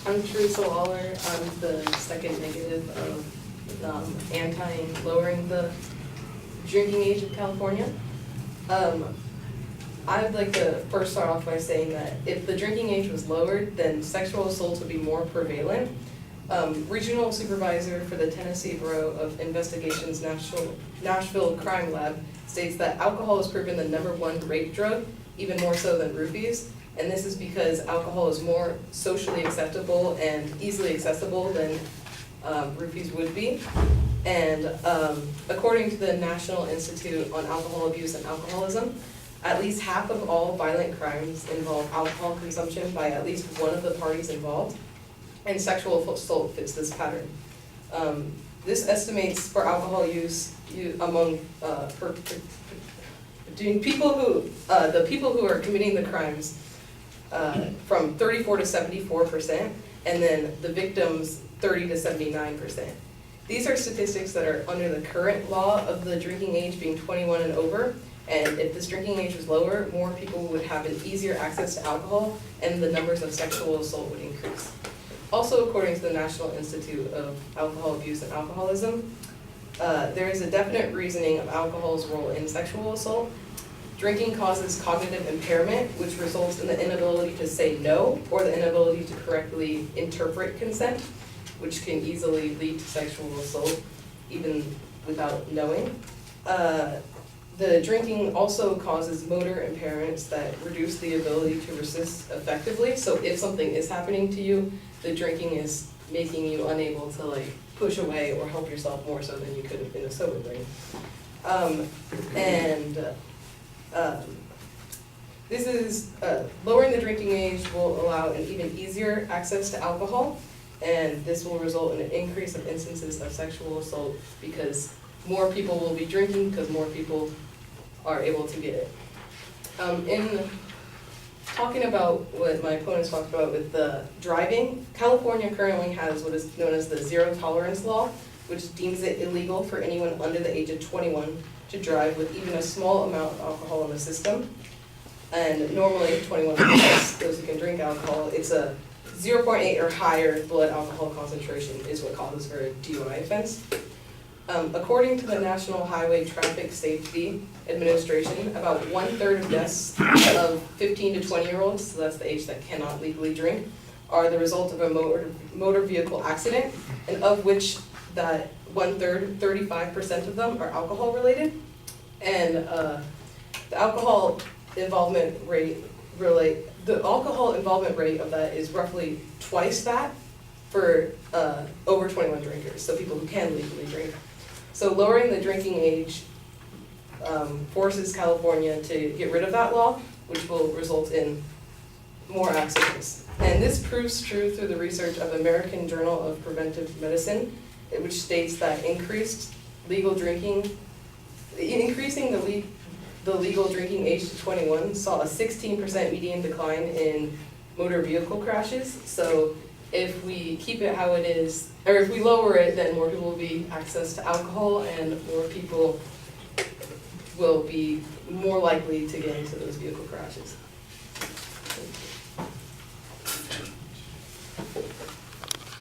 I'm Teresa Waller. I'm the second negative of anti-lowering the drinking age of California. I'd like to first start off by saying that if the drinking age was lowered, then sexual assaults would be more prevalent. Regional supervisor for the Tennessee Bureau of Investigation's Nashville Crime Lab states that alcohol is proven the #1 rape drug, even more so than roofies. And this is because alcohol is more socially acceptable and easily accessible than roofies would be. And according to the National Institute on Alcohol Abuse and Alcoholism, at least half of all violent crimes involve alcohol consumption by at least one of the parties involved, and sexual assault fits this pattern. This estimates for alcohol use among the people who are committing the crimes from 34 to 74%, and then the victims 30 to 79%. These are statistics that are under the current law of the drinking age being 21 and over, and if this drinking age was lower, more people would have an easier access to alcohol, and the numbers of sexual assault would increase. Also, according to the National Institute of Alcohol Abuse and Alcoholism, there is a definite reasoning of alcohol's role in sexual assault. Drinking causes cognitive impairment, which results in the inability to say no or the inability to correctly interpret consent, which can easily lead to sexual assault even without knowing. The drinking also causes motor impairments that reduce the ability to resist effectively. So if something is happening to you, the drinking is making you unable to push away or help yourself more so than you could have in a sober brain. This is lowering the drinking age will allow an even easier access to alcohol, and this will result in an increase of instances of sexual assault because more people will be drinking because more people are able to get it. In talking about what my opponents talked about with the driving, California currently has what is known as the zero tolerance law, which deems it illegal for anyone under the age of 21 to drive with even a small amount of alcohol in the system. And normally 21 plus, those who can drink alcohol, it's a 0.8 or higher blood alcohol concentration is what causes for a DUI offense. According to the National Highway Traffic Safety Administration, about 1/3 of deaths of 15 to 20-year-olds, so that's the age that cannot legally drink, are the result of a motor vehicle accident, and of which that 1/3, 35% of them are alcohol related. And the alcohol involvement rate of that is roughly twice that for over 21 drinkers, so people who can legally drink. So lowering the drinking age forces California to get rid of that law, which will result in more accidents. And this proves true through the research of American Journal of Preventive Medicine, which states that increasing the legal drinking age to 21 saw a 16% median decline in motor vehicle crashes. So if we keep it how it is, or if we lower it, then more people will be access to alcohol and more people will be more likely to get into those vehicle crashes.